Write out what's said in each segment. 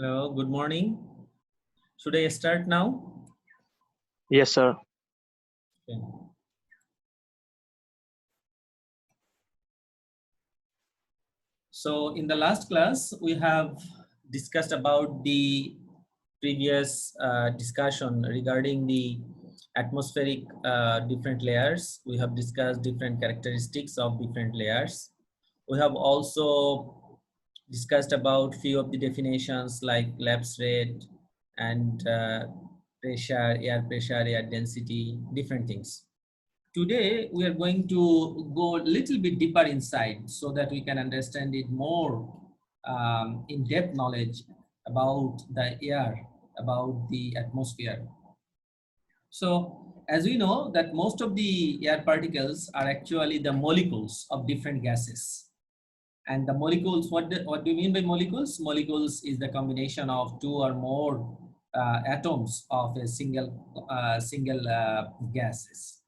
Hello, good morning. Should I start now? Yes, sir. Okay. So in the last class, we have discussed about the previous discussion regarding the atmospheric different layers. We have discussed different characteristics of different layers. We have also discussed about few of the definitions like lapse rate and pressure, air density, different things. Today, we are going to go a little bit deeper inside so that we can understand it more in-depth knowledge about the air, about the atmosphere. So, as we know that most of the air particles are actually the molecules of different gases. And the molecules, what do you mean by molecules? Molecules is the combination of two or more atoms of a single gases.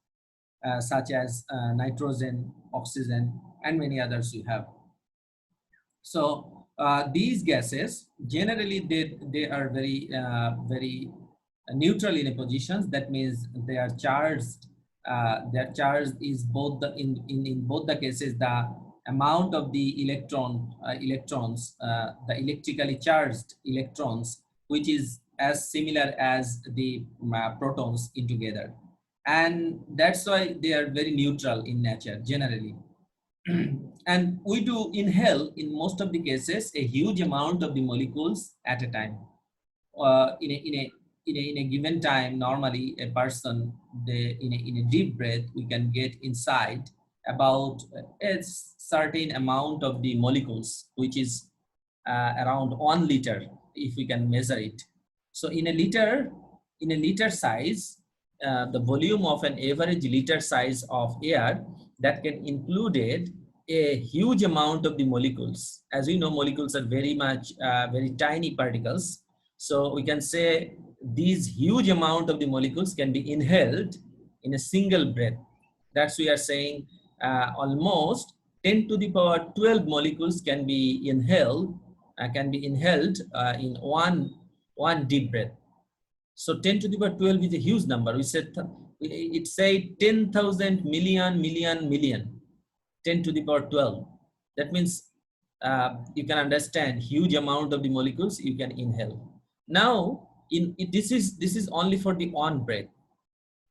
Such as nitrogen, oxygen, and many others you have. So these gases, generally they are very neutral in a positions. That means they are charged. Their charge is both in both the cases the amount of the electrons, the electrically charged electrons, which is as similar as the protons in together, and that's why they are very neutral in nature generally. And we do inhale in most of the cases a huge amount of the molecules at a time. In a given time, normally a person, in a deep breath, we can get inside about a certain amount of the molecules, which is around 1 liter, if we can measure it. So in a liter size, the volume of an average liter size of air that can include a huge amount of the molecules. As we know, molecules are very tiny particles. So we can say these huge amount of the molecules can be inhaled in a single breath. That's we are saying almost 10 to the power 12 molecules can be inhaled in one deep breath. So 10 to the power 12 is a huge number. It say 10,000 million, 10 to the power 12. That means you can understand huge amount of the molecules you can inhale. Now, this is only for the on breath.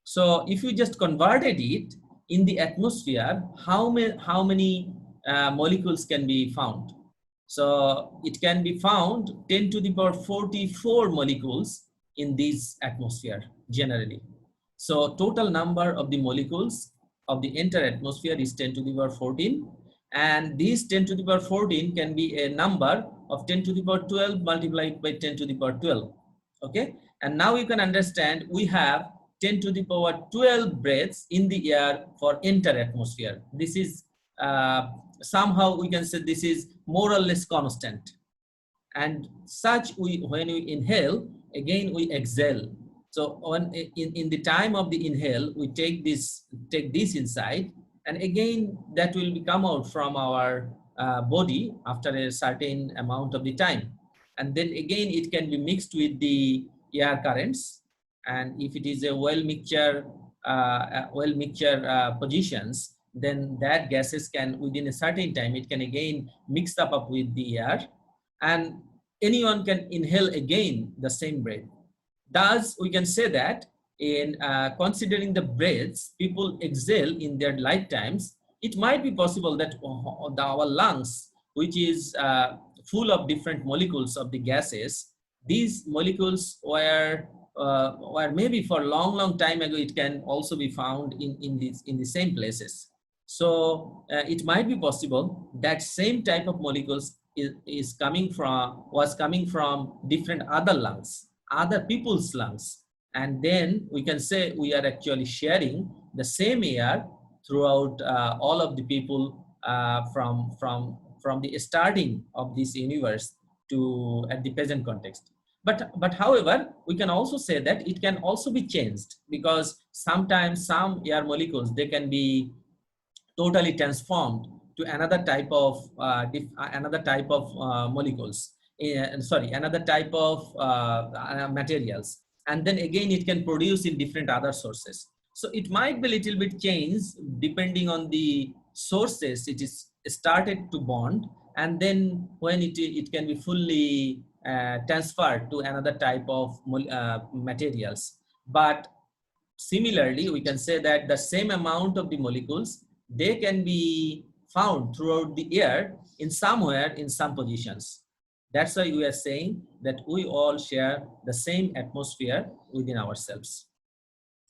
So if you just converted it in the atmosphere, how many molecules can be found? So it can be found 10 to the power 44 molecules in this atmosphere generally. So total number of the molecules of the entire atmosphere is 10 to the power 14, and this 10 to the power 14 can be a number of 10 to the power 12 multiplied by 10 to the power 12. Okay, and now you can understand we have 10 to the power 12 breaths in the air for entire atmosphere. This is somehow we can say this is more or less constant, and such when we inhale, again we exhale. So in the time of the inhale, we take this inside, and again that will come out from our body after a certain amount of the time, and then again it can be mixed with the air currents. And if it is a well mixture positions, then that gases can, within a certain time, it can again mix up with the air, and anyone can inhale again the same breath. Thus, we can say that in considering the breaths people exhale in their lifetimes, it might be possible that our lungs, which is full of different molecules of the gases, these molecules were maybe for a long time ago, it can also be found in the same places. So it might be possible that same type of molecules was coming from different other lungs, other people's lungs, and then we can say we are actually sharing the same air throughout all of the people from the starting of this universe to at the present context. But however, we can also say that it can also be changed, because sometimes some air molecules, they can be totally transformed to another type of molecules. another type of materials, and then again it can produce in different other sources. So it might be a little bit changed depending on the sources it is started to bond, and then when it can be fully transferred to another type of materials. But similarly, we can say that the same amount of the molecules, they can be found throughout the air in somewhere in some positions. That's why we are saying that we all share the same atmosphere within ourselves.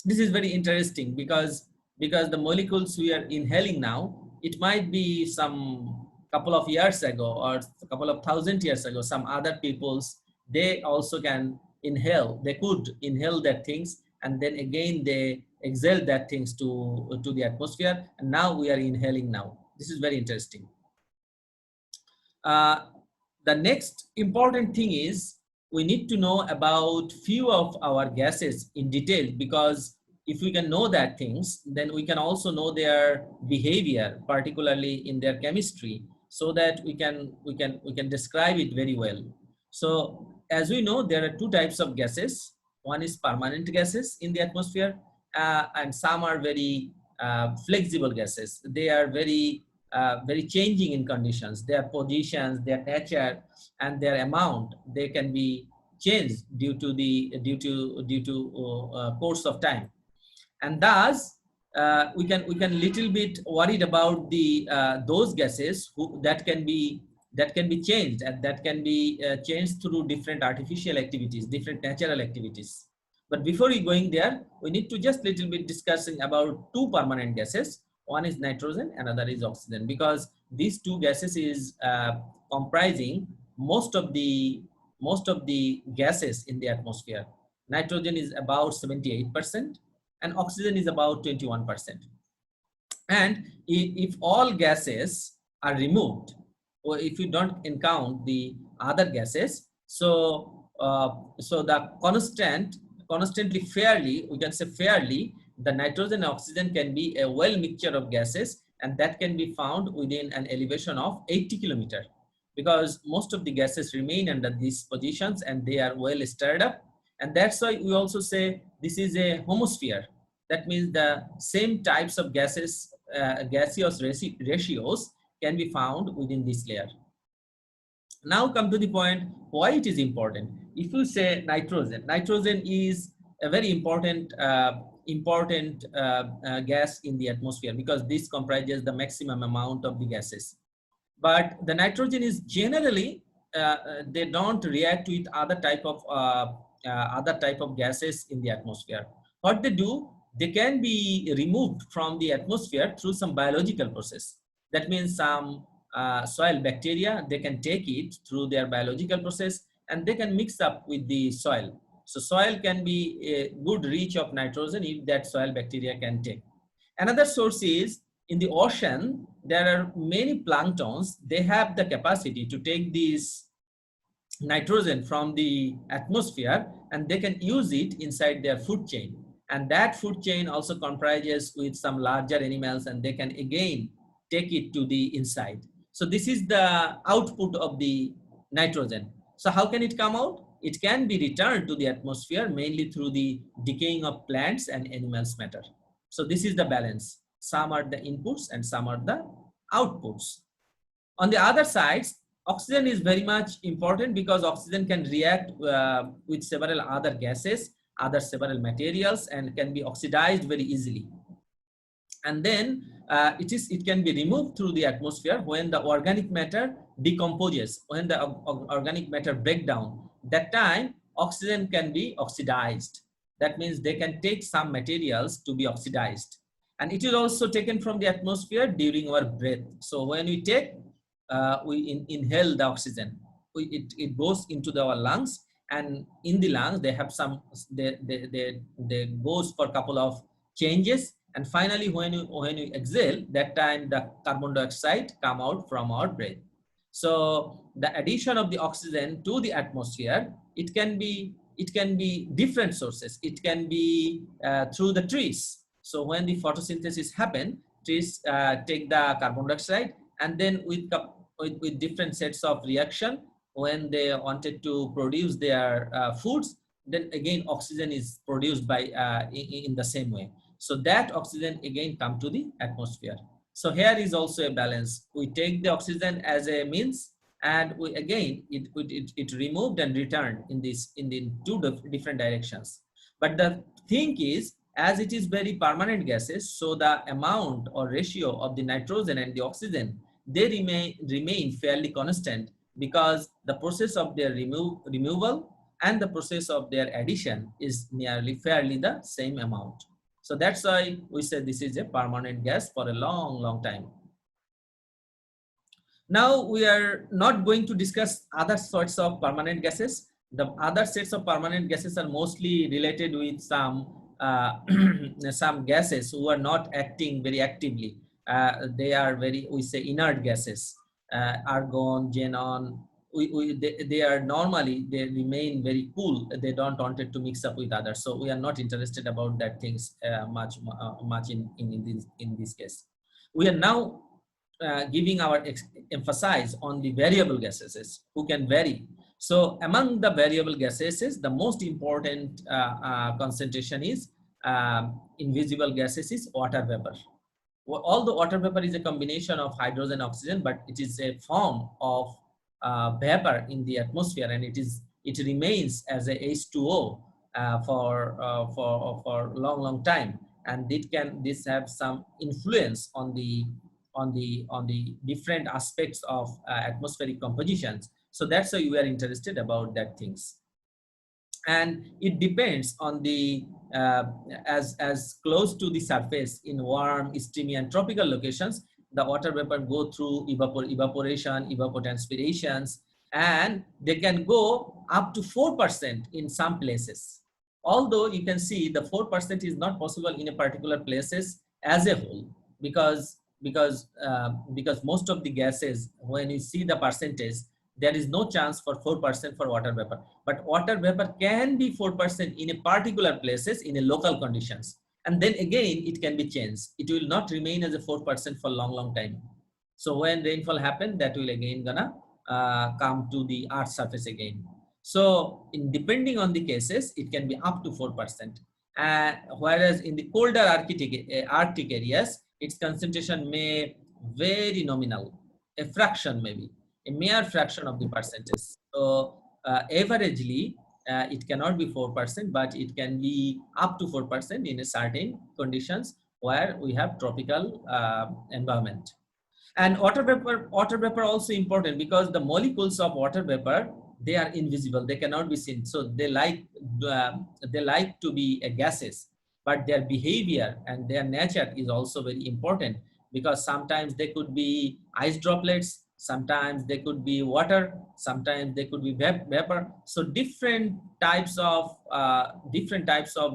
This is very interesting because the molecules we are inhaling now, it might be some couple of years ago or a couple of thousand years ago, some other peoples, they also can inhale, they could inhale that things, and then again they exhale that things to the atmosphere, and now we are inhaling now. This is very interesting. The next important thing is we need to know about few of our gases in detail, because if we can know that things, then we can also know their behavior, particularly in their chemistry, so that we can describe it very well. So as we know, there are two types of gases. One is permanent gases in the atmosphere, and some are very flexible gases. They are very changing in conditions. Their positions, their nature, and their amount, they can be changed due to course of time. And thus we can little bit worried about the those gases that can be changed, and that can be changed through different artificial activities, different natural activities. But before we going there, we need to just little bit discussing about two permanent gases. One is nitrogen, another is oxygen, because these two gases is comprising most of the gases in the atmosphere. Nitrogen is about 78%, and oxygen is about 21%. And if all gases are removed, or if you don't count the other gases, so the constantly fairly, we can say fairly, the nitrogen and oxygen can be a well mixture of gases, and that can be found within an elevation of 80 kilometers, because most of the gases remain under these positions and they are well stirred up. And that's why we also say this is a homosphere. That means the same types of gases, gaseous ratios can be found within this layer. Now come to the point why it is important. If you say nitrogen is a very important gas in the atmosphere, because this comprises the maximum amount of the gases. But the nitrogen is generally they don't react with other type of gases in the atmosphere. What they do, they can be removed from the atmosphere through some biological process. That means some soil bacteria, they can take it through their biological process, and they can mix up with the soil. So soil can be a good reach of nitrogen if that soil bacteria can take. Another source is in the ocean. There are many planktons. They have the capacity to take this nitrogen from the atmosphere, and they can use it inside their food chain. And that food chain also comprises with some larger animals, and they can again take it to the inside. So this is the output of the nitrogen. So how can it come out? It can be returned to the atmosphere mainly through the decaying of plants and animals matter. So this is the balance. Some are the inputs and some are the outputs. On the other side, oxygen is very much important, because oxygen can react with several other gases, several materials, and can be oxidized very easily. And then it can be removed through the atmosphere when the organic matter decomposes, when the organic matter break down. That time oxygen can be oxidized. That means they can take some materials to be oxidized, and it is also taken from the atmosphere during our breath. So when we take we inhale the oxygen, it goes into our lungs, and in the lungs they have some they goes for a couple of changes, and finally when you exhale, that time the carbon dioxide come out from our breath. So the addition of the oxygen to the atmosphere, it can be different sources. It can be through the trees. So when the photosynthesis happen, trees take the carbon dioxide, and then with different sets of reaction, when they wanted to produce their foods, then again oxygen is produced by in the same way. So that oxygen again come to the atmosphere. So here is also a balance. We take the oxygen as a means, and we again it removed and returned in this in the two different directions. But the thing is, as it is very permanent gases, so the amount or ratio of the nitrogen and the oxygen, they remain fairly constant, because the process of their removal and the process of their addition is nearly fairly the same amount. So that's why we say this is a permanent gas for a long time. Now we are not going to discuss other sorts of permanent gases. The other sets of permanent gases are mostly related with some some gases who are not acting very actively. They are very, we say, inert gases. Argon, xenon, they are normally, they remain very cool. They don't wanted to mix up with others. So we are not interested about that things much in this case. We are now giving our emphasis on the variable gases who can vary. So among the variable gases, the most important concentration is invisible gases is water vapor. Although water vapor is a combination of hydrogen and oxygen, but it is a form of vapor in the atmosphere, and it remains as a H2O for long time, and this have some influence on the different aspects of atmospheric compositions. So that's why we are interested about that things. And it depends on the as close to the surface in warm, steamy and tropical locations, the water vapor go through evaporation, evapotranspirations, and they can go up to 4% in some places. Although you can see the 4% is not possible in a particular places as a whole, because most of the gases, when you see the percentage, there is no chance for 4% for water vapor. But water vapor can be 4% in a particular places in a local conditions. And then again, it can be changed. It will not remain as a 4% for long time. So when rainfall happen, that will again gonna come to the earth's surface again. So depending on the cases, it can be up to 4%. Whereas in the colder Arctic areas, its concentration may very nominal, a fraction maybe, a mere fraction of the percentage. So averagely, it cannot be 4%, but it can be up to 4% in a certain conditions where we have tropical environment. And water vapor also important, because the molecules of water vapor, they are invisible, they cannot be seen. So they like to be gases, but their behavior and their nature is also very important, because sometimes they could be ice droplets, sometimes they could be water, sometimes they could be vapor. So different types of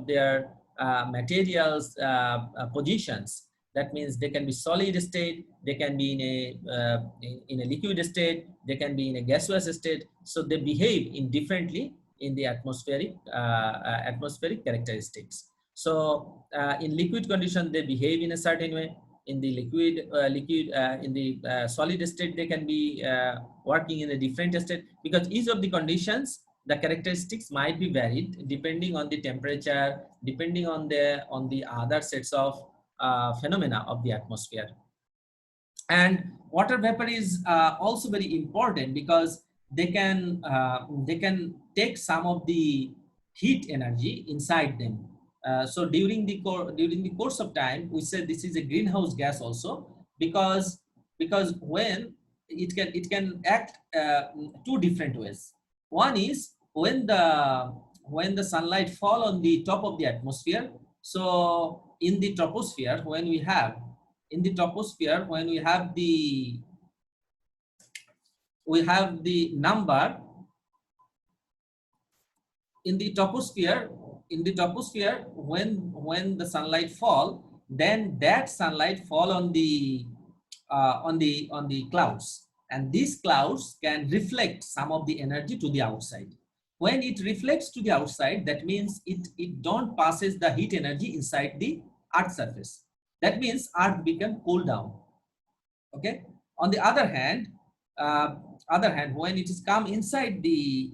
their materials positions. That means they can be solid state, they can be in a liquid state, they can be in a gaseous state. So they behave indifferently in the atmospheric characteristics. So in liquid condition, they behave in a certain way. In the solid state, they can be working in a different state, because each of the conditions, the characteristics might be varied depending on the temperature, depending on the other sets of phenomena of the atmosphere. And water vapor is also very important, because they can take some of the heat energy inside them. So during the course of time, we said this is a greenhouse gas also, because when it can act two different ways. One is when the sunlight fall on the top of the atmosphere. So in the troposphere, when we have the number in the troposphere, when the sunlight fall, then that sunlight fall on the clouds, and these clouds can reflect some of the energy to the outside. When it reflects to the outside, that means it don't passes the heat energy inside the earth surface. That means earth become cool down. Okay. On the other hand, uh, other hand, when it is come inside the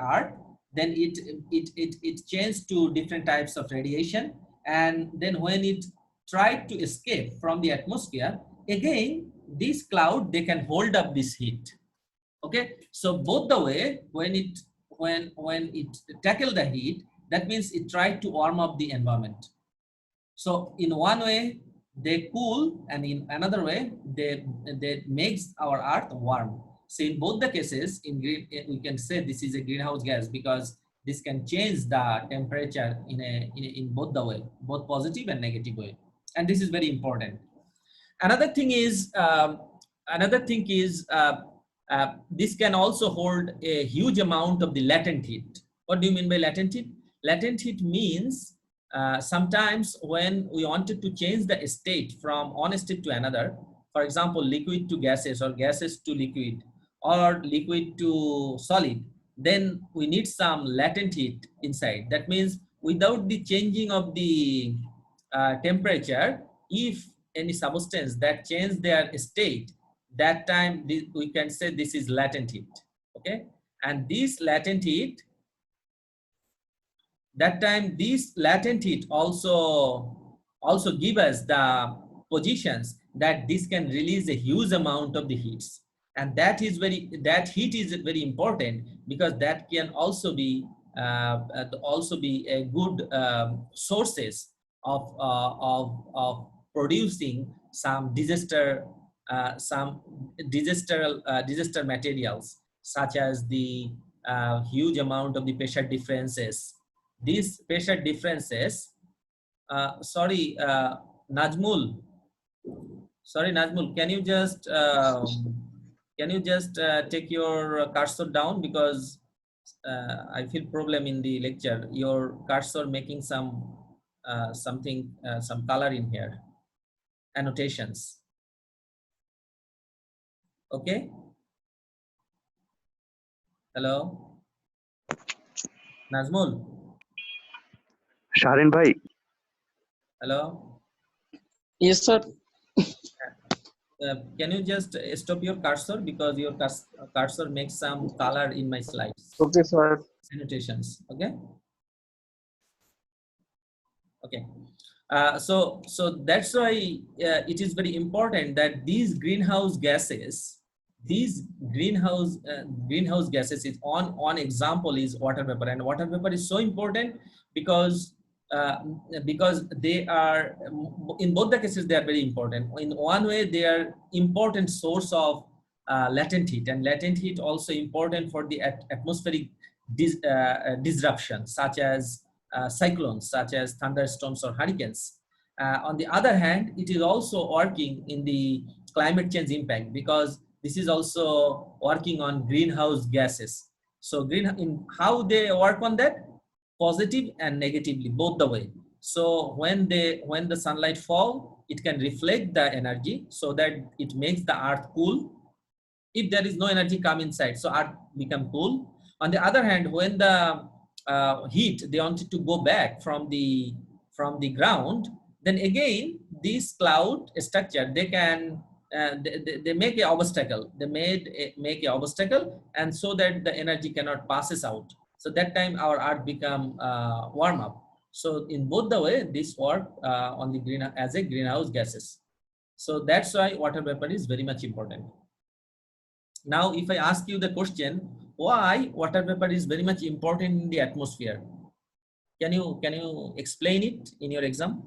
earth, then it changes to different types of radiation, and then when it tried to escape from the atmosphere, again this cloud they can hold up this heat. Okay, so both the way, when it tackle the heat, that means it tried to warm up the environment. So in one way they cool, and in another way they makes our earth warm. So in both the cases, in green, we can say this is a greenhouse gas, because this can change the temperature in both the way, both positive and negative way, and this is very important. Another thing is this can also hold a huge amount of the latent heat. What do you mean by latent heat? Latent heat means sometimes when we wanted to change the state from one state to another, for example, liquid to gases or gases to liquid or liquid to solid, then we need some latent heat inside. That means without the changing of the temperature, if any substance that change their state, that time we can say this is latent heat. Okay, and this latent heat, that time this latent heat also give us the positions that this can release a huge amount of the heats, and that heat is very important, because that can also be a good sources of producing some disaster materials, such as the huge amount of the pressure differences. These pressure differences, sorry, Najmul, can you just take your cursor down, because I feel problem in the lecture. Your cursor making some some color in here, annotations. Okay. Hello, Nazmul. Sharin bhai, Hello. Yes, sir. Can you just stop your cursor, because your cursor makes some color in my slides. Okay, sir. Annotations. Okay. Okay. So that's why it is very important that these greenhouse gases, greenhouse gases is on example is water vapor, and water vapor is so important because they are, in both the cases they are very important. In one way they are important source of latent heat, and latent heat also important for the atmospheric disruption, such as cyclones, such as thunderstorms or hurricanes. On the other hand, it is also working in the climate change impact, because this is also working on greenhouse gases. So in how they work on that, positive and negatively, both the way. So when the sunlight fall, it can reflect the energy so that it makes the earth cool. If there is no energy come inside, so earth become cool. On the other hand, when the heat they wanted to go back from the ground, then again this cloud structure they can they make a obstacle. They make a obstacle, and so that the energy cannot passes out. So that time our earth become warm up. So in both the way, this work on the green as a greenhouse gases. So that's why water vapor is very much important. Now, if I ask you the question, why water vapor is very much important in the atmosphere, can you explain it in your exam?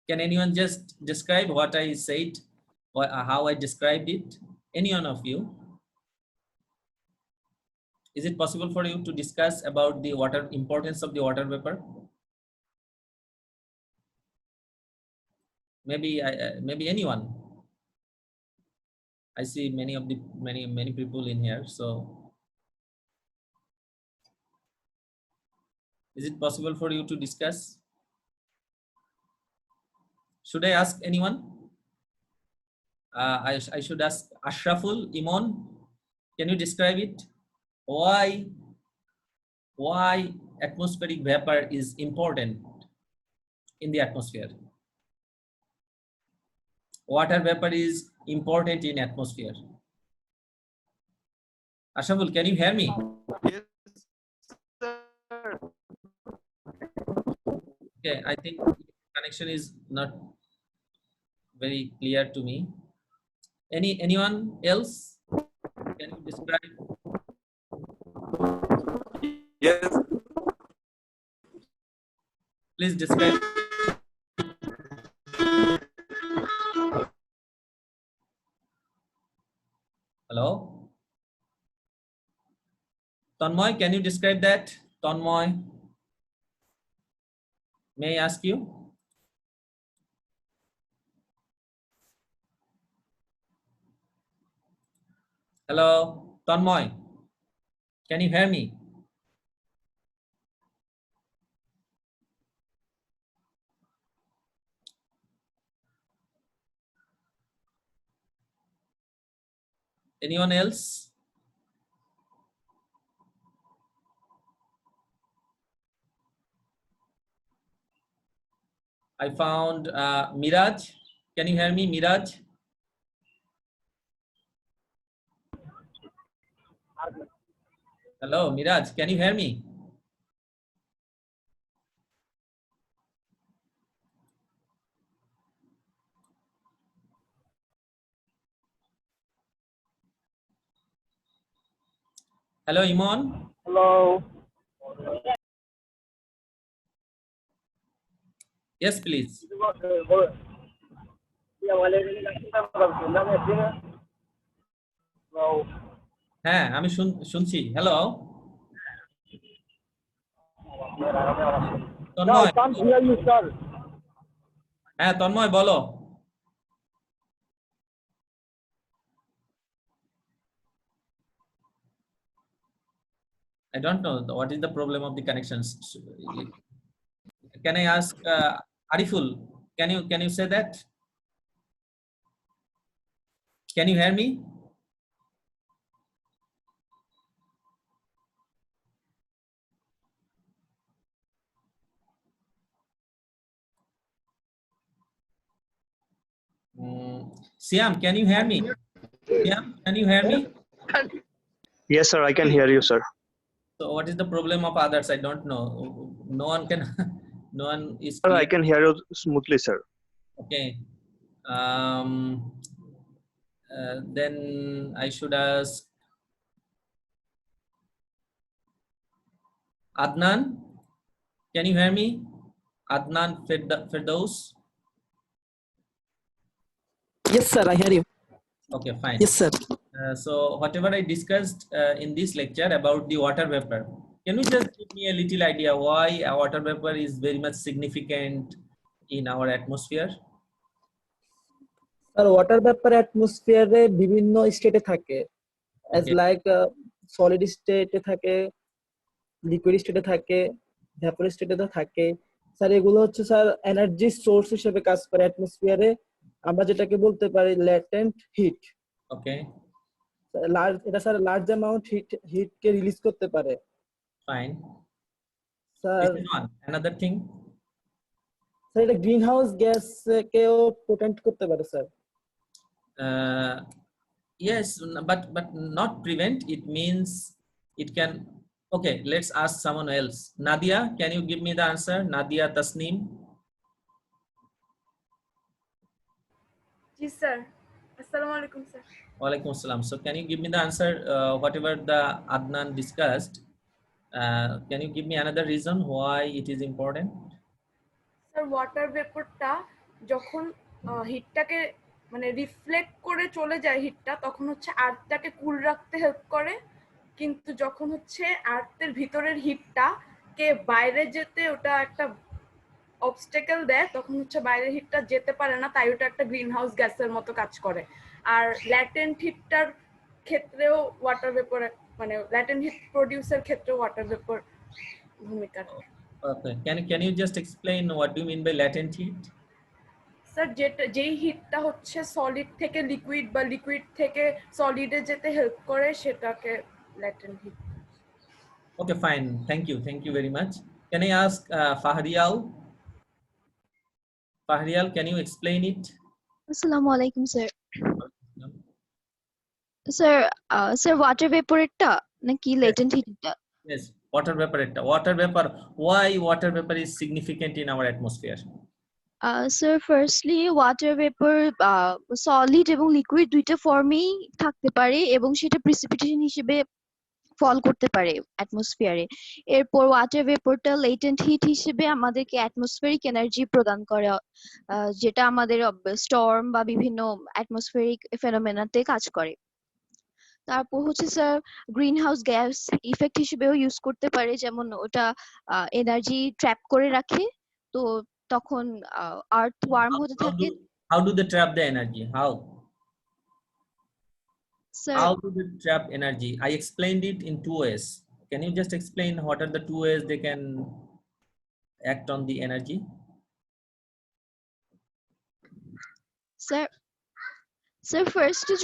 Can anyone just describe what I said, or how I described it? Any one of you? Is it possible for you to discuss about the importance of the water vapor? Maybe maybe anyone. I see many people in here. So is it possible for you to discuss? Should I ask anyone? I should ask Ashraful Imon. Can you describe it? Why atmospheric vapor is important in the atmosphere? water vapor is important in atmosphere? Ashabul, can you hear me? Yes, sir. Okay, I think connection is not very clear to me. Anyone else? Can you describe? Yes. Please describe. Hello? Tanmoy, can you describe that? Tanmoy, may I ask you? Hello, Tanmoy, can you hear me? Anyone else? I found Miraj. Can you hear me, Miraj? Hello, Miraj, can you hear me? Hello, Imon. Hello. Yes, please. হ্যাঁ আমি শুনছি hello Tanmoy হ্যাঁ তন্ময় বলো I don't know what is the problem of the connections. Can I ask Ariful? Can you say that? Can you hear me? Siam, can you hear me? Siam, can you hear me? Yes, sir. I can hear you, sir. So what is the problem of others? I don't know. No one can. No one is Sir, clear. I can hear you smoothly, sir. Okay. Then I should ask Adnan. Can you hear me? Adnan Firdaus. Yes, sir, I hear you. Okay, fine. Yes, sir. So whatever I discussed in this lecture about the water vapor, can you just give me a little idea why a water vapor is very much significant in our atmosphere? আর water vapour অ্যাটমসফিয়ারে বিভিন্ন স্টেটে থাকে as Okay. Like solid স্টেটে থাকে, liquid স্টেটে থাকে, vapour স্টেটে থাকে। স্যার এগুলো হচ্ছে স্যার এনার্জি সোর্স হিসেবে কাজ করে অ্যাটমসফিয়ারে। আমরা যেটাকে বলতে পারি ল্যাটেন্ট হিট। Okay, এটা স্যার লার্জ অ্যামাউন্ট হিট কে রিলিজ করতে পারে fine. Sir. This is one. Another thing. Sir এটা গ্রিন হাউস গ্যাস কেও পোটেন্ট করতে পারে sir. Yes, but not prevent. It means it can. Okay, let's ask someone else. Nadia, can you give me the answer? Nadia Tasneem. Yes, sir. Assalamu alaikum, sir. Walaikum assalam. So can you give me the answer? Whatever the Adnan discussed. Can you give me another reason why it is important? Sir water ভেপরটা যখন হিটটাকে মানে reflect করে চলে যায় হিটটা, তখন হচ্ছে আর্থটাকে কুল রাখতে হেল্প করে। কিন্তু যখন হচ্ছে আর্থের ভিতরের হিটটা কে বাইরে যেতে ওটা একটা অবস্টেকেল দেয়, তখন হচ্ছে বাইরের হিটটা যেতে পারে না, তাই ওটা একটা গ্রিন হাউস গ্যাসের মতো কাজ করে। আর ল্যাটেন্ট হিটটার ক্ষেত্রেও ওয়াটার ভেপর মানে ল্যাটেন্ট হিট প্রডিউসের ক্ষেত্রেও ওয়াটার ভেপর ভূমিকা রাখে। Okay. Can you just explain what do you mean by latent heat? Sir যেই হিটটা হচ্ছে সলিড থেকে লিকুইড বা লিকুইড থেকে সলিডে যেতে হেল্প করে সেটাকে latent heat. Okay, fine. Thank you very much. Can I ask Fahrial? Fahrial, can you explain it? আসসালামু আলাইকুম স্যার। স্যার water vapor এরটা নাকি Yes, latent heat টা? yes, water vapor একটা water vapor. Why water vapor is significant in our atmosphere? Sir firstly water vapour solid এবং liquid দুইটা ফর্মেই থাকতে পারে এবং সেটা প্রিসিপিটেশন হিসেবে ফল করতে পারে অ্যাটমসফিয়ারে। এরপর ওয়াটার ভেপরটা লেটেন্ট হিট হিসেবে আমাদেরকে অ্যাটমসফিয়ারিক এনার্জি প্রদান করে, যেটা আমাদের স্টর্ম বা বিভিন্ন অ্যাটমসফিয়ারিক ফেনোমেনাতে কাজ করে। তারপর হচ্ছে sir green house gas effect হিসেবেও ইউজ করতে পারে, যেমন ওটা এনার্জি ট্র্যাপ করে রাখে, তো তখন আর্থ ওয়ার্ম How, হতে how থাকে। do how do they trap the energy? Sir How do they trap energy? I explained it in two ways. Can you just explain what are the two ways they can act on the energy? Sir sir ফার্স্টে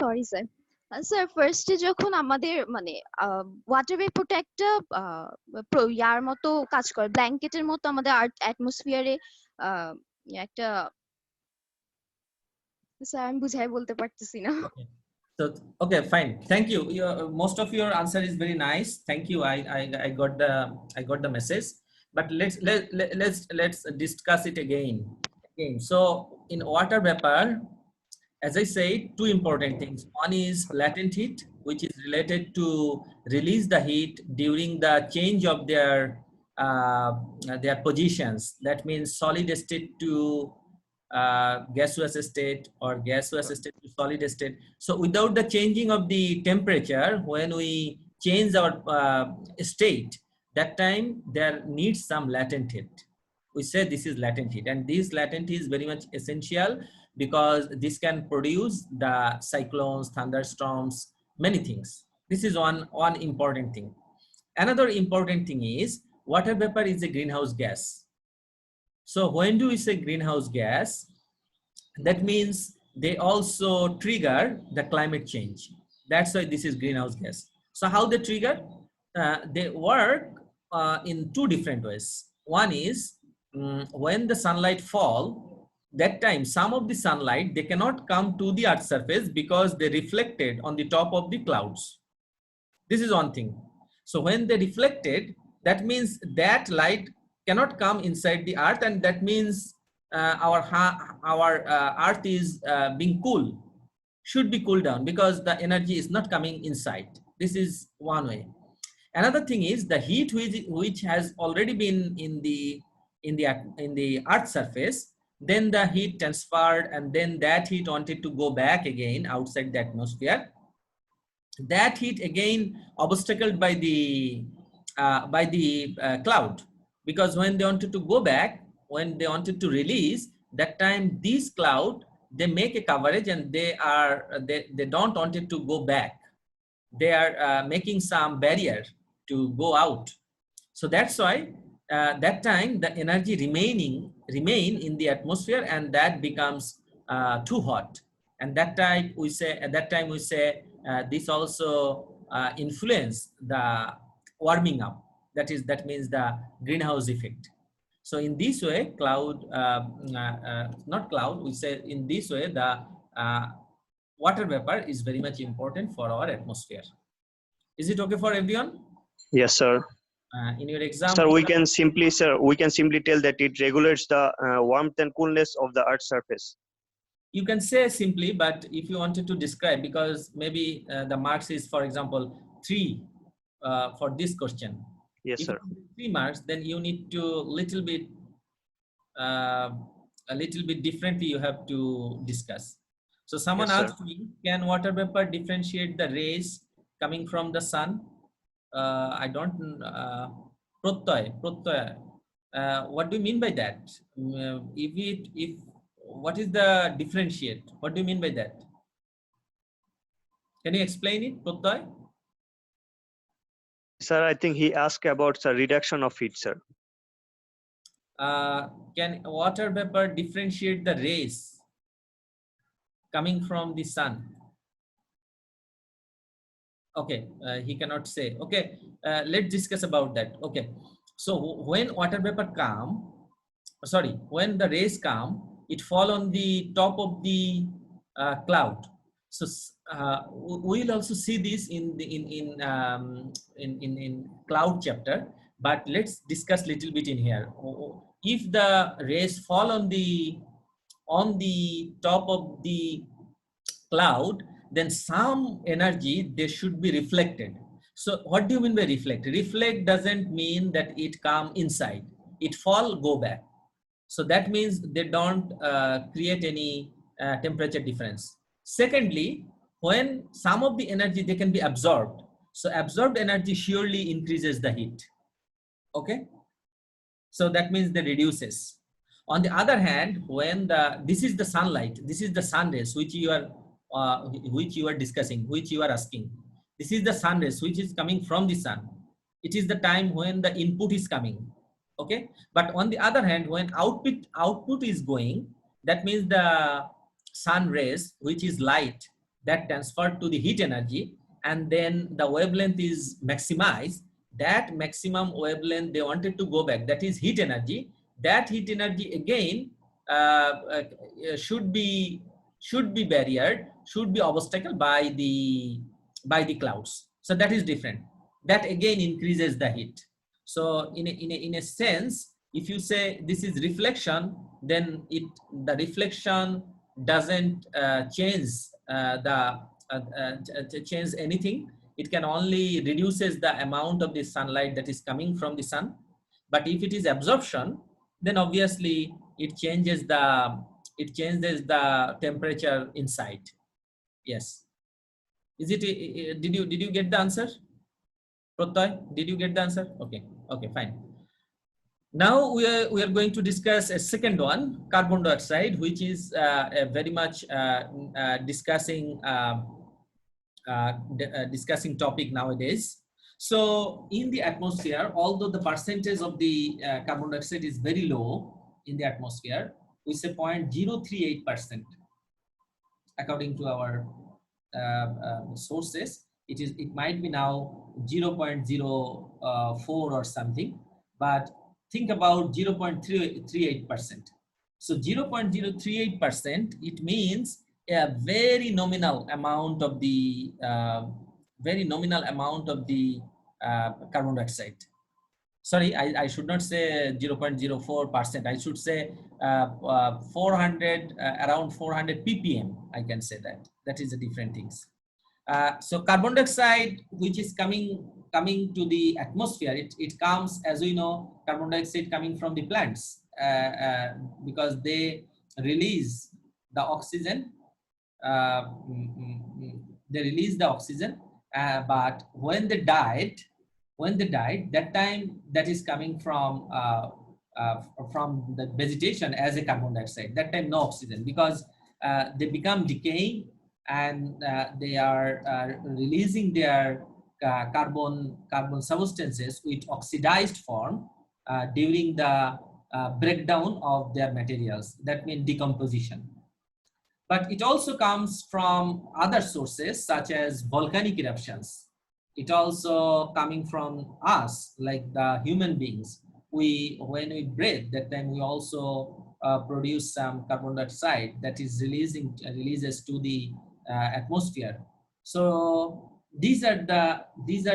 sorry sir sir ফার্স্টে যখন আমাদের মানে water ভেপরটা একটা ইয়ার মতো কাজ করে, ব্ল্যাঙ্কেটের মতো আমাদের আর্থ অ্যাটমসফিয়ারে একটা, স্যার আমি বুঝাই বলতে পারতেছি না। So, okay, fine. Thank you. Most of your answer is very nice. Thank you. I got the message. But let's discuss it again. So in water vapor, as I said, two important things. One is latent heat, which is related to release the heat during the change of their positions. That means solid state to gaseous state or gaseous state to solid state. So without the changing of the temperature, when we change our state, that time there needs some latent heat. We say this is latent heat, and this latent heat is very much essential because this can produce the cyclones, thunderstorms, many things. This is one important thing. Another important thing is water vapor is a greenhouse gas. So when do we say greenhouse gas? That means they also trigger the climate change. That's why this is greenhouse gas. So how they trigger? They work in two different ways. One is when the sunlight fall, that time some of the sunlight, they cannot come to the earth's surface because they reflected on the top of the clouds. This is one thing. So when they reflected, that means that light cannot come inside the earth, and that means our earth is being cool, should be cooled down because the energy is not coming inside. This is one way. Another thing is the heat which has already been in the earth's surface, then the heat transferred, and then that heat wanted to go back again outside the atmosphere. That heat again obstacled by the cloud, because when they wanted to go back, when they wanted to release, that time these cloud, they make a coverage, and they don't want it to go back. They are making some barrier to go out. So that's why that time the energy remain in the atmosphere, and that becomes too hot. And that time we say this also influence the warming up. That means the greenhouse effect. So in this way, not cloud, we say in this way, the water vapor is very much important for our atmosphere. Is it okay for everyone? Yes, sir. In your example, Sir, we can simply tell that it regulates the warmth and coolness of the Earth's surface. you can say simply, but if you wanted to describe, because maybe the marks is, for example, 3 for this question. Yes, If sir. you have 3 marks, then you need to a little bit differently you have to discuss. So someone Yes, sir. asked me, can water vapor differentiate the rays coming from the sun? I don't, Protoy. What do you mean by that? What is the differentiate? What do you mean by that? Can you explain it, Protoy? Sir, I think he asked about the reduction of heat, sir. Can water vapor differentiate the rays coming from the sun? Okay, he cannot say. Okay, let's discuss about that. Okay, so when water vapor come, when the rays come, it fall on the top of the cloud. So we will also see this in the in cloud chapter, but let's discuss little bit in here. If the rays fall on the top of the cloud, then some energy they should be reflected. So what do you mean by reflect? Reflect doesn't mean that it come inside, it fall, go back. So that means they don't create any temperature difference. Secondly, when some of the energy they can be absorbed, so absorbed energy surely increases the heat. Okay, so that means they reduces. On the other hand, when this is the sunlight, this is the sun rays which you are discussing, which you are asking. This is the sun rays which is coming from the sun. It is the time when the input is coming. Okay, but on the other hand, when output is going, that means the sun rays, which is light, that transferred to the heat energy, and then the wavelength is maximized. That maximum wavelength they wanted to go back, that is heat energy. That heat energy again should be barriered, should be obstacle by the clouds. So that is different. That again increases the heat. So in a sense, if you say this is reflection, then the reflection doesn't change change anything. It can only reduces the amount of the sunlight that is coming from the sun. But if it is absorption, then obviously it changes the temperature inside. Yes. Is it? Did you get the answer? Protoy, did you get the answer? Okay. Okay, fine. Now we are going to discuss a second one, carbon dioxide, which is very much discussing discussing topic nowadays. So in the atmosphere, although the percentage of the carbon dioxide is very low in the atmosphere, we say 0.038%. According to our sources, it might be now 0.04 or something, but think about 0.38%. So 0.038%, it means a very nominal amount of the carbon dioxide. Sorry, I should not say 0.04%. I should say 400, around 400 ppm. I can say that. That is the different things. So carbon dioxide, which is coming to the atmosphere, it comes, as we know, carbon dioxide coming from the plants because they release the oxygen. They release the oxygen, but when they died, that time that is coming from the vegetation as a carbon dioxide. That time no oxygen, because they become decaying and they are releasing their carbon substances with oxidized form during the breakdown of their materials. That means decomposition. But it also comes from other sources such as volcanic eruptions. It also coming from us, like the human beings. When we breathe, that time we also produce some carbon dioxide that is releases to the atmosphere. So these are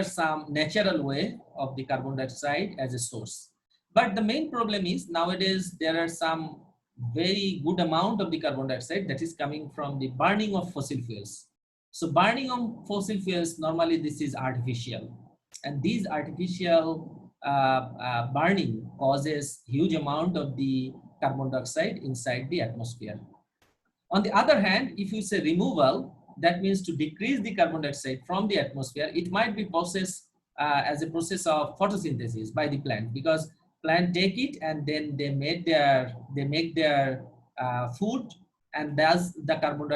some natural way of the carbon dioxide as a source. But the main problem is nowadays there are some very good amount of the carbon dioxide that is coming from the burning of fossil fuels. So burning of fossil fuels, normally this is artificial, and these artificial burning causes huge amount of the carbon dioxide inside the atmosphere. On the other hand, if you say removal, that means to decrease the carbon dioxide from the atmosphere, it might be processed as a process of photosynthesis by the plant, because plant take it and then they make their food, and thus the carbon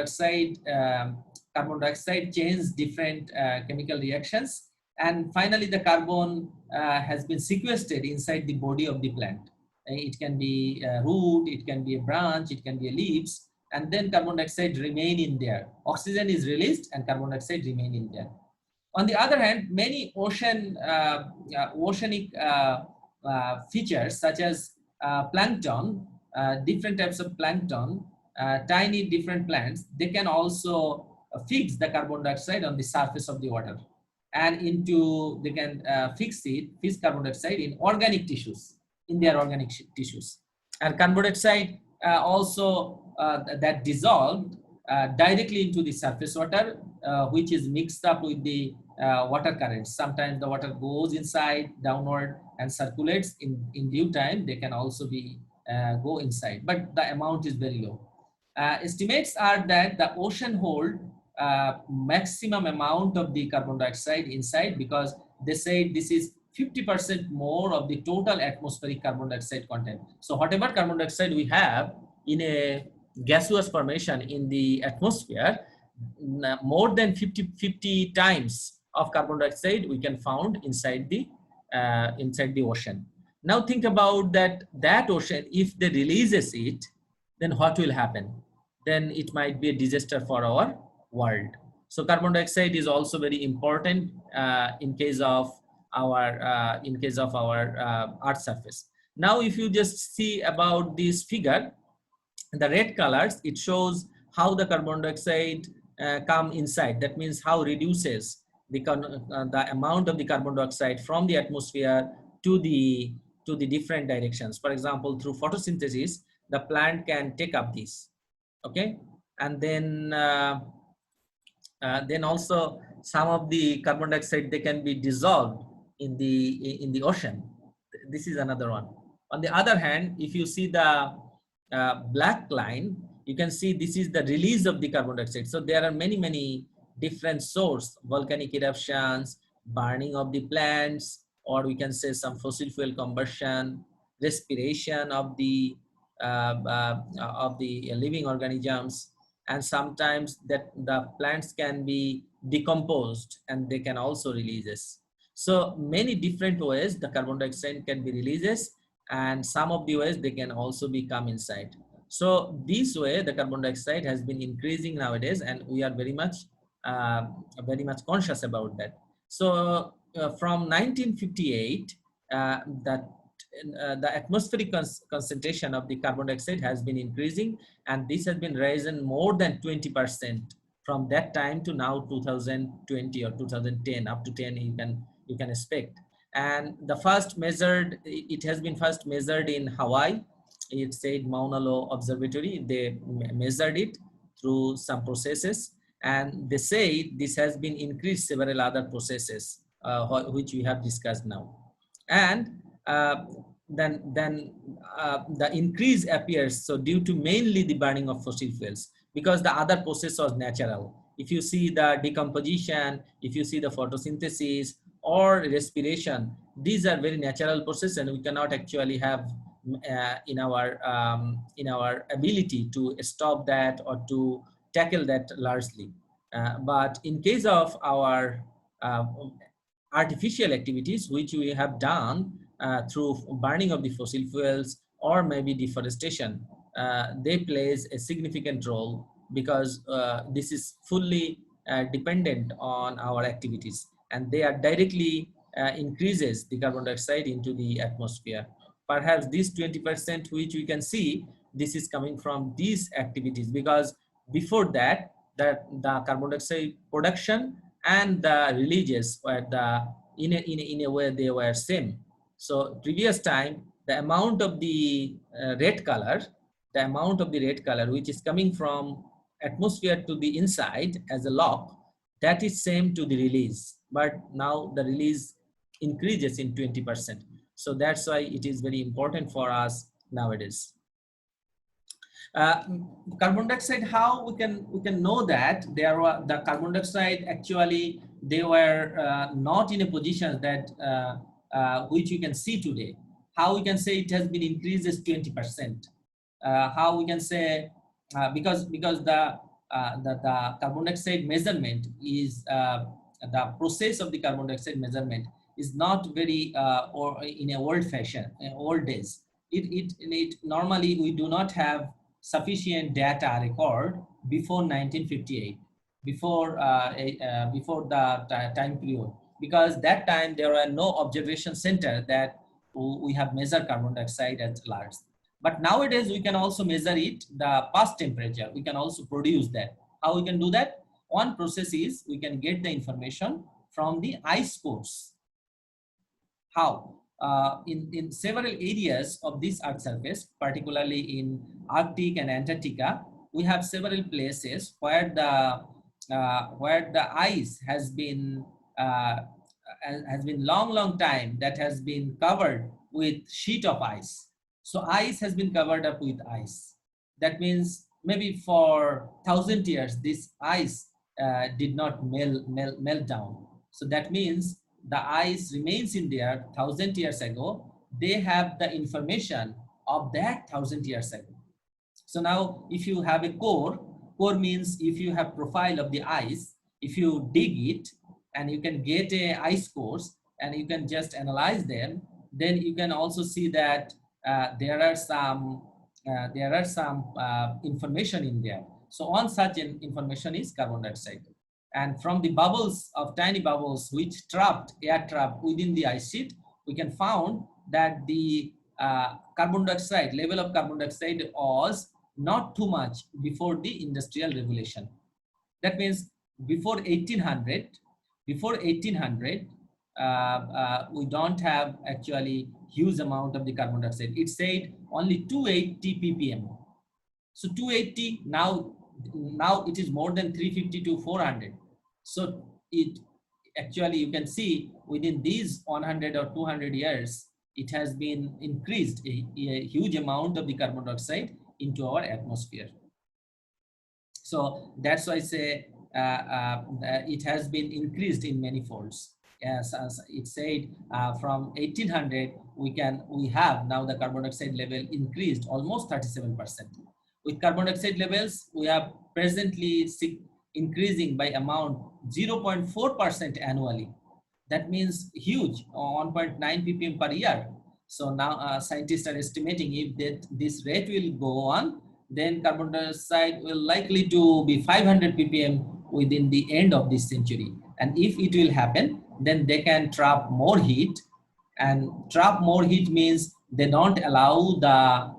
dioxide change different chemical reactions, and finally the carbon has been sequestered inside the body of the plant. It can be a root, it can be a branch, it can be a leaves, and then carbon dioxide remain in there. Oxygen is released and carbon dioxide remain in there. On the other hand, many oceanic features such as plankton different types of plankton, tiny different plants, they can also fix the carbon dioxide on the surface of the water, and they can fix carbon dioxide in organic tissues, in their organic tissues. And carbon dioxide also that dissolved directly into the surface water, which is mixed up with the water currents. Sometimes the water goes inside, downward, and circulates. In due time, they can also be go inside, but the amount is very low. Estimates are that the ocean hold maximum amount of the carbon dioxide inside, because they say this is 50% more of the total atmospheric carbon dioxide content. So whatever carbon dioxide we have in a gaseous formation in the atmosphere, more than 50 times of carbon dioxide we can found inside the ocean. Now think about that ocean, if they releases it, then what will happen? Then it might be a disaster for our world. So carbon dioxide is also very important in case of our Earth surface. Now, if you just see about this figure, the red colors, it shows how the carbon dioxide come inside. That means how reduces the amount of the carbon dioxide from the atmosphere to the different directions. For example, through photosynthesis, the plant can take up this. Okay, and then also some of the carbon dioxide, they can be dissolved in the ocean. This is another one. On the other hand, if you see the black line, you can see this is the release of the carbon dioxide. So there are many different sources: volcanic eruptions, burning of the plants, or we can say some fossil fuel combustion, respiration of the living organisms, and sometimes that the plants can be decomposed and they can also release this. So many different ways the carbon dioxide can be released, and some of the ways they can also become inside. So this way the carbon dioxide has been increasing nowadays, and we are very much conscious about that. So from 1958, the atmospheric concentration of the carbon dioxide has been increasing, and this has been risen more than 20% from that time to now 2020 or 2010, up to 10 you can expect. And the first measured, it has been first measured in Hawaii. It said Mauna Loa Observatory. They measured it through some processes, and they say this has been increased several other processes which we have discussed now. And then the increase appears so due to mainly the burning of fossil fuels, because the other process was natural. If you see the decomposition, if you see the photosynthesis or respiration, these are very natural processes, and we cannot actually have in our ability to stop that or to tackle that largely. But in case of our artificial activities, which we have done through burning of the fossil fuels or maybe deforestation, they plays a significant role, because this is fully dependent on our activities, and they are directly increases the carbon dioxide into the atmosphere. Perhaps this 20% which we can see, this is coming from these activities, because before that, the carbon dioxide production and the releases were in a way they were same. So previous time, the amount of the red color, which is coming from atmosphere to the inside as a lock, that is same to the release, but now the release increases in 20%. So that's why it is very important for us nowadays. Carbon dioxide, how we can know that the carbon dioxide actually they were not in a position that which we can see today. How we can say it has been increased as 20%? How we can say because the carbon dioxide measurement is the process of the carbon dioxide measurement is not very or in a old fashion, old days. It normally we do not have sufficient data record before 1958, before the time period, because that time there were no observation center that we have measured carbon dioxide at large. But nowadays we can also measure it, the past temperature. We can also produce that. How we can do that? One process is we can get the information from the ice cores. How? In several areas of this Earth surface, particularly in Arctic and Antarctica, we have several places where the ice has been long time that has been covered with sheet of ice. So ice has been covered up with ice. That means maybe for 1,000 years this ice did not melt down. So that means the ice remains in there 1,000 years ago. They have the information of that 1,000 years ago. So now if you have a core means if you have profile of the ice, if you dig it and you can get a ice cores and you can just analyze them, then you can also see that there are some information in there. So one such information is carbon dioxide. And from the bubbles of tiny bubbles which air trapped within the ice sheet, we can found that the carbon dioxide level of carbon dioxide was not too much before the industrial revolution. That means before 1800, we don't have actually huge amount of the carbon dioxide. It said only 280 ppm. So 280, now it is more than 350 to 400. So it actually, you can see within these 100 or 200 years, it has been increased a huge amount of the carbon dioxide into our atmosphere. So that's why I say it has been increased in many folds. As it said, from 1800, we have now the carbon dioxide level increased almost 37%. With carbon dioxide levels, we are presently increasing by amount 0.4% annually. That means huge, 1.9 ppm per year. So now scientists are estimating if this rate will go on, then carbon dioxide will likely to be 500 ppm within the end of this century. And if it will happen, then they can trap more heat, and trap more heat means they don't allow the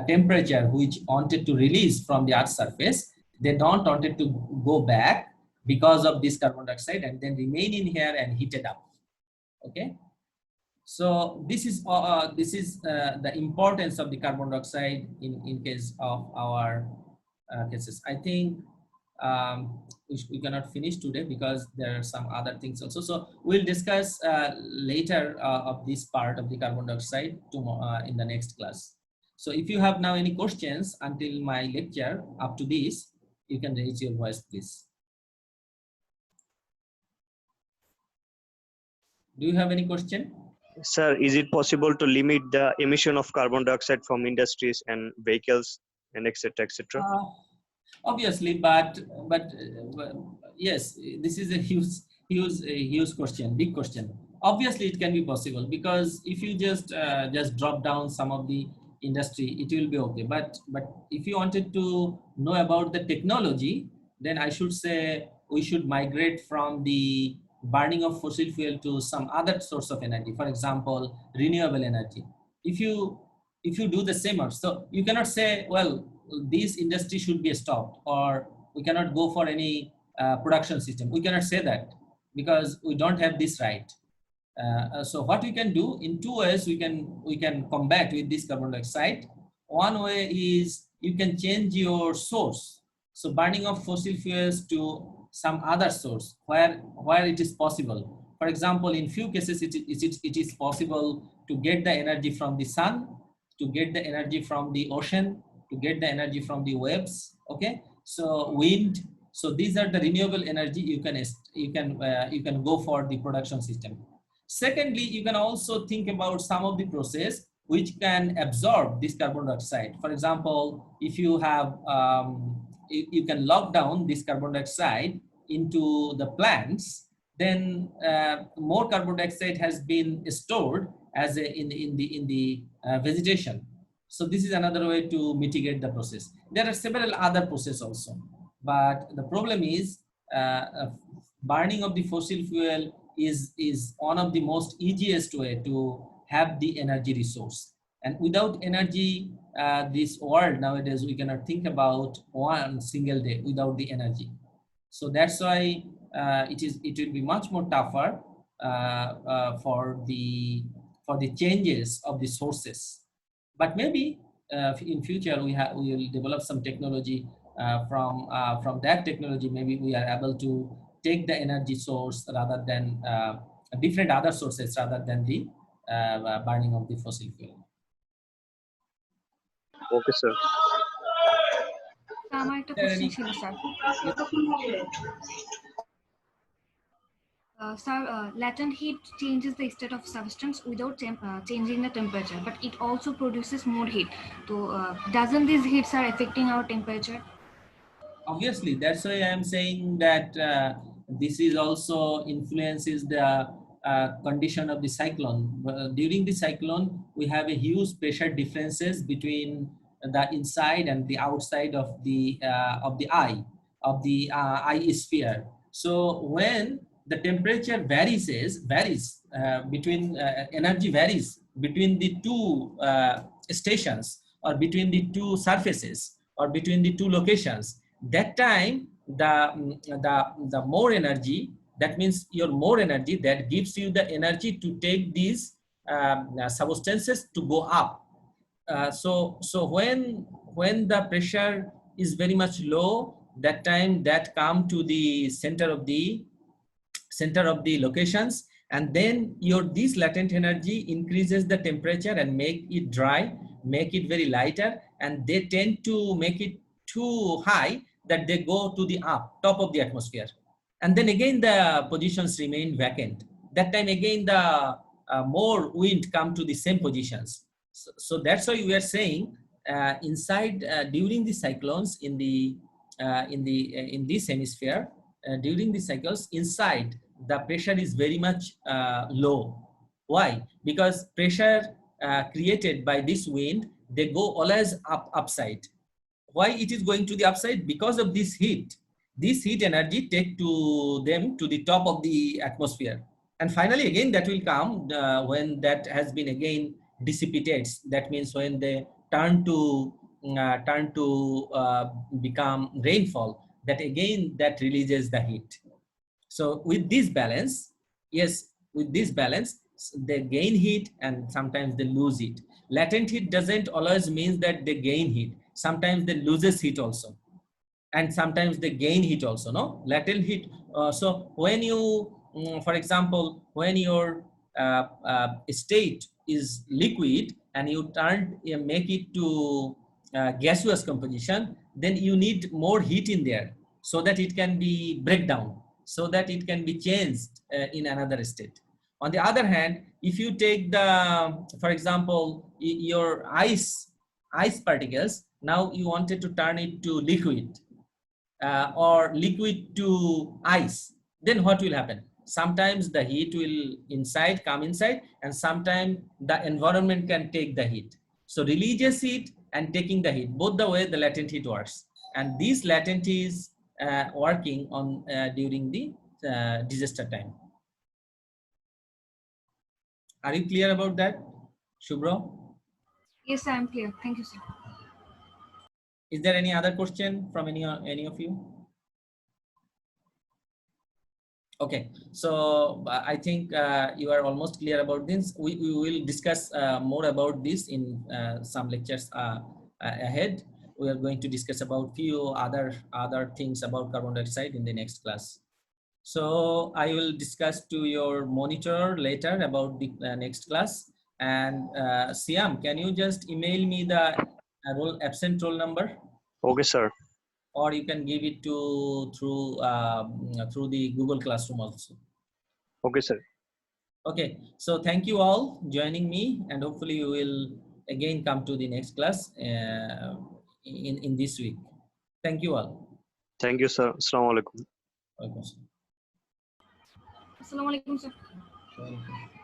temperature which wanted to release from the Earth's surface, they don't want it to go back because of this carbon dioxide and then remain in here and heat it up. Okay. So this is the importance of the carbon dioxide in case of our cases. I think we cannot finish today because there are some other things also. So we'll discuss later of this part of the carbon dioxide tomorrow in the next class. So if you have now any questions until my lecture up to this, you can raise your voice, please. Do you have any question? Sir, is it possible to limit the emission of carbon dioxide from industries and vehicles and etc. etc.? Obviously, but yes, this is a huge question, big question. Obviously, it can be possible because if you just drop down some of the industry, it will be okay. But if you wanted to know about the technology, then I should say we should migrate from the burning of fossil fuel to some other source of energy. For example, renewable energy. If you do the same, so you cannot say, well, this industry should be stopped, or we cannot go for any production system. We cannot say that because we don't have this right. So what we can do in two ways, we can combat with this carbon dioxide. One way is you can change your source. So burning of fossil fuels to some other source where it is possible. For example, in few cases, it is possible to get the energy from the sun, to get the energy from the ocean, to get the energy from the waves. Okay, so wind. So these are the renewable energy you can go for the production system. Secondly, you can also think about some of the process which can absorb this carbon dioxide. For example, if you have you can lock down this carbon dioxide into the plants, then more carbon dioxide has been stored as in the vegetation. So this is another way to mitigate the process. There are several other processes also, but the problem is burning of the fossil fuel is one of the most easiest way to have the energy resource. And without energy, this world nowadays, we cannot think about one single day without the energy. So that's why it will be much more tougher for the changes of the sources. But maybe in future we will develop some technology. From that technology, maybe we are able to take the energy source rather than different other sources rather than the burning of the fossil fuel. Okay, sir. আমার একটা Is there question any- ছিল sir Sir, latent heat changes the state of substance without changing the temperature, but it also produces more heat. So, doesn't these heats are affecting our temperature? Obviously, that's why I am saying that this is also influences the condition of the cyclone. During the cyclone, we have a huge pressure differences between the inside and the outside of the eye sphere. So when the temperature varies between energy varies between the two stations, or between the two surfaces, or between the two locations, that time the more energy, that means your more energy, that gives you the energy to take these substances to go up. So when the pressure is very much low, that time that come to the center of the locations, and then this latent energy increases the temperature and make it dry, make it very lighter, and they tend to make it too high that they go to the top of the atmosphere, and then again the positions remain vacant. That time again the more wind come to the same positions. So that's why we are saying inside during the cyclones in this hemisphere, during the cycles inside, the pressure is very much low. Why? Because pressure created by this wind, they go always upside. Why it is going to the upside? Because of this heat. This heat energy take to them to the top of the atmosphere, and finally again that will come when that has been again dissipates. That means when they turn to become rainfall, that again that releases the heat. So with this balance, yes, with this balance, they gain heat and sometimes they lose it. Latent heat doesn't always mean that they gain heat. Sometimes they loses heat also, and sometimes they gain heat also. No, latent heat. So when you, for example, when your state is liquid and you make it to gaseous composition, then you need more heat in there so that it can be breakdown, so that it can be changed in another state. On the other hand, if you take for example, your ice particles, now you wanted to turn it to liquid, or liquid to ice, then what will happen? Sometimes the heat will come inside, and sometimes the environment can take the heat. So releases heat and taking the heat, both the way the latent heat works, and this latent is working on during the disaster time. Are you clear about that, Shubhra? Yes, I am clear. Thank you, sir. Is there any other question from any of you? Okay, so I think you are almost clear about this. We will discuss more about this in some lectures ahead. We are going to discuss about few other things about carbon dioxide in the next class. So I will discuss to your monitor later about the next class. And Siam, can you just email me the absent roll number? Okay, sir. Or you can give it through the Google Classroom also. Okay, sir. Okay, so thank you all joining me, and hopefully you will again come to the next class in this week. Thank you all. Thank you, sir. Assalamu alaikum. Welcome. Assalamu alaikum, sir. Welcome.